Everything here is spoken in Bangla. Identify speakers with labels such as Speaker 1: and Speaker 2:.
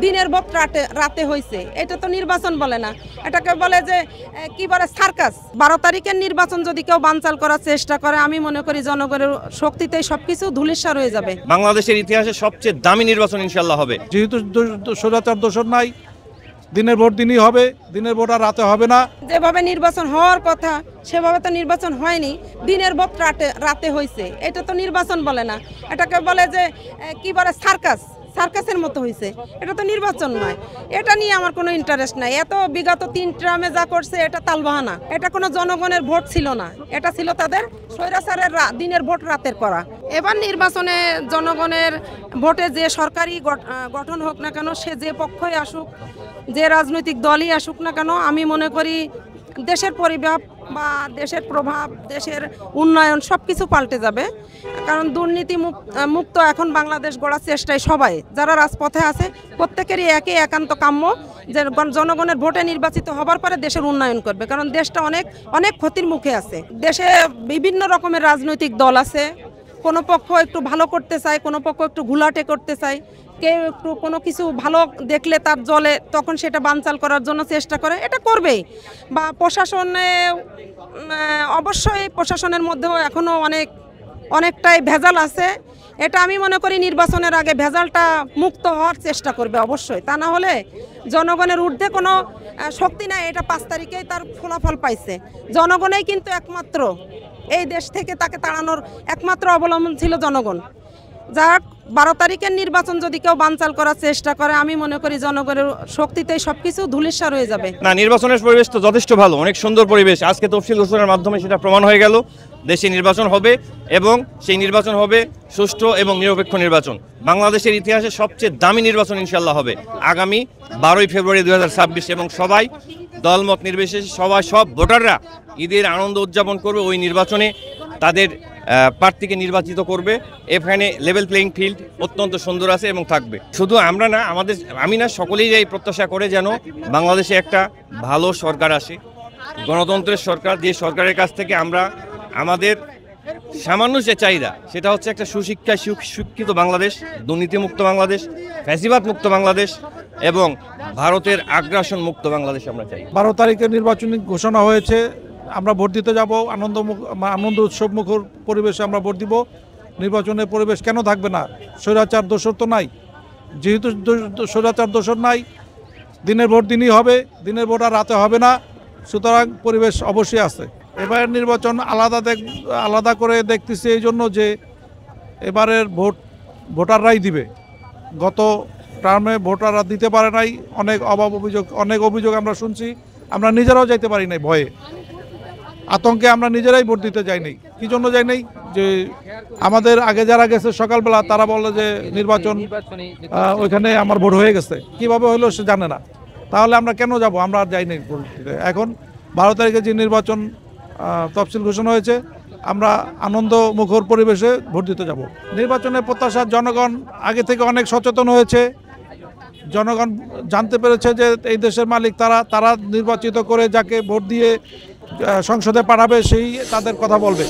Speaker 1: দিনের ভোট রাতে হয়েছে। এটা তো নির্বাচন বলে না, এটাকে বলে যে কি বলে সার্কাস। 12 তারিখের নির্বাচন যদি কেউ বানচাল করার চেষ্টা করে, আমি মনে করি জনগণের শক্তিতেই সবকিছু ধূলিসাৎ হয়ে যাবে।
Speaker 2: বাংলাদেশের ইতিহাসে সবচেয়ে দামি নির্বাচন ইনশাল্লাহ হবে।
Speaker 3: যেহেতু স্বৈরাচার দোষর নাই, দিনের ভোট দিনই হবে, দিনের ভোট আর রাতে হবে না।
Speaker 1: যেভাবে নির্বাচন হওয়ার কথা সেভাবে তো নির্বাচন হয়নি, দিনের ভোট রাতে হয়েছে। এটা তো নির্বাচন বলে না, এটাকে বলে যে কি বলে সার্কাসের মতো হয়েছে। এটা তো নির্বাচন নয়। এটা নিয়ে আমার কোনো ইন্টারেস্ট নাই। এত বিগত 3 ট্রামে যা করছে এটা তালবাহানা। এটা কোনো জনগণের ভোট ছিল না, এটা ছিল তাদের স্বৈরাচারের দিনের ভোট রাতের করা। এবার নির্বাচনে জনগণের ভোটে যে সরকারি গঠন হোক না কেন, সে যে পক্ষই আসুক, যে রাজনৈতিক দলই আসুক না কেন, আমি মনে করি দেশের পরিভাব বা দেশের প্রভাব, দেশের উন্নয়ন সব কিছু পাল্টে যাবে। কারণ দুর্নীতি মুক্ত এখন বাংলাদেশ গড়ার চেষ্টায় সবাই যারা রাজপথে আছে প্রত্যেকেরই একই একান্ত কাম্য যে জনগণের ভোটে নির্বাচিত হবার পরে দেশের উন্নয়ন করবে। কারণ দেশটা অনেক ক্ষতির মুখে আছে। দেশে বিভিন্ন রকমের রাজনৈতিক দল আছে, কোনো পক্ষ একটু ভালো করতে চায়, কোনো পক্ষ একটু ঘোলাটে করতে চায়, কেউ একটু কোনো কিছু ভালো দেখলে তার জলে তখন সেটা বানচাল করার জন্য চেষ্টা করে। এটা করবেই। বা প্রশাসনে অবশ্যই প্রশাসনের মধ্যেও এখনও অনেকটাই ভেজাল আছে। এটা আমি মনে করি নির্বাচনের আগে ভেজালটা মুক্ত হওয়ার চেষ্টা করবে অবশ্যই। তা না হলে জনগণের ঊর্ধ্বে কোনো শক্তি নাই। এটা 5 তারিখেই তার ফলাফল পাইছে। জনগণই কিন্তু একমাত্র এই দেশ থেকে তাকে তাড়ানোর একমাত্র অবলম্বন ছিল জনগণ। যার 12 তারিখের নির্বাচন যদি কেউ বানচাল করার চেষ্টা করে, আমি মনে করি জনগণের শক্তিতেই সবকিছু ধূলিসাৎ হয়ে যাবে।
Speaker 2: না, নির্বাচনের পরিবেশ তো যথেষ্ট ভালো, অনেক সুন্দর পরিবেশ। আজকে তফসিল ঘোষণার মাধ্যমে সেটা প্রমাণ হয়ে গেল। দেশে নির্বাচন হবে এবং সেই নির্বাচন হবে সুষ্ঠু এবং নিরপেক্ষ নির্বাচন। বাংলাদেশের ইতিহাসে সবচেয়ে দামি নির্বাচন ইনশাল্লাহ হবে আগামী 12ই ফেব্রুয়ারি 2026। এবং সবাই দলমত নির্বিশেষে সব ভোটাররা ঈদের আনন্দ উদযাপন করবে। ওই নির্বাচনে তাদের প্রার্থীকে নির্বাচিত করবে। এখানে লেভেল প্লেইং ফিল্ড অত্যন্ত সুন্দর আছে এবং থাকবে। শুধু আমরা না, আমি না, সকলেই এই প্রত্যাশা করে যেন বাংলাদেশে একটা ভালো সরকার আসে, গণতন্ত্রের সরকার, যে সরকারের কাছ থেকে আমরা আমাদের সামান্য যে চাহিদা সেটা হচ্ছে একটা সুশিক্ষায় শিক্ষিত বাংলাদেশ, দুর্নীতিমুক্ত বাংলাদেশ, ফ্যাসিবাদ মুক্ত বাংলাদেশ এবং ভারতের আগ্রাসন মুক্ত বাংলাদেশ আমরা চাই।
Speaker 3: 12 তারিখের নির্বাচনী ঘোষণা হয়েছে, আমরা ভোট দিতে যাব। আনন্দ উৎসব মুখর পরিবেশে আমরা ভোট দিব। নির্বাচনের পরিবেশ কেন থাকবে না? স্বৈরাচার দোষর তো নাই। যেহেতু স্বৈরাচার দোষর নাই, দিনের ভোট দিনই হবে, দিনের ভোট আর রাতে হবে না। সুতরাং পরিবেশ অবশ্যই আছে। এবারের নির্বাচন আলাদা করে দেখতেছি এই জন্য যে এবারের ভোটাররাই দিবে। গত টার্মে ভোটাররা দিতে পারে নাই, অনেক অভিযোগ আমরা শুনছি। আমরা নিজেরাও যাইতে পারি নাই, ভয়ে আতঙ্কে আমরা নিজেরাই ভোট দিতে যাই নাই। কি জন্য যাই নাই? যে আমাদের আগে যারা গেছে সকালবেলা তারা বলে যে নির্বাচন ওইখানে আমার ভোট হয়ে গেছে। কিভাবে হলো সে জানে না। তাহলে আমরা কেন যাব? আমরা আর যাই নাই ভোট দিতে। এখন 12 তারিখে যে নির্বাচন তফসিল ঘোষণা হয়েছে, আমরা আনন্দ মুখর পরিবেশে ভোট দিতে যাব। নির্বাচনের প্রত্যাশা জনগণ আগে থেকে অনেক সচেতন হয়েছে। জনগণ জানতে পেরেছে যে এই দেশের মালিক তারা নির্বাচিত করে যাকে ভোট দিয়ে সংসদে পাঠাবে সেই তাদের কথা বলবে।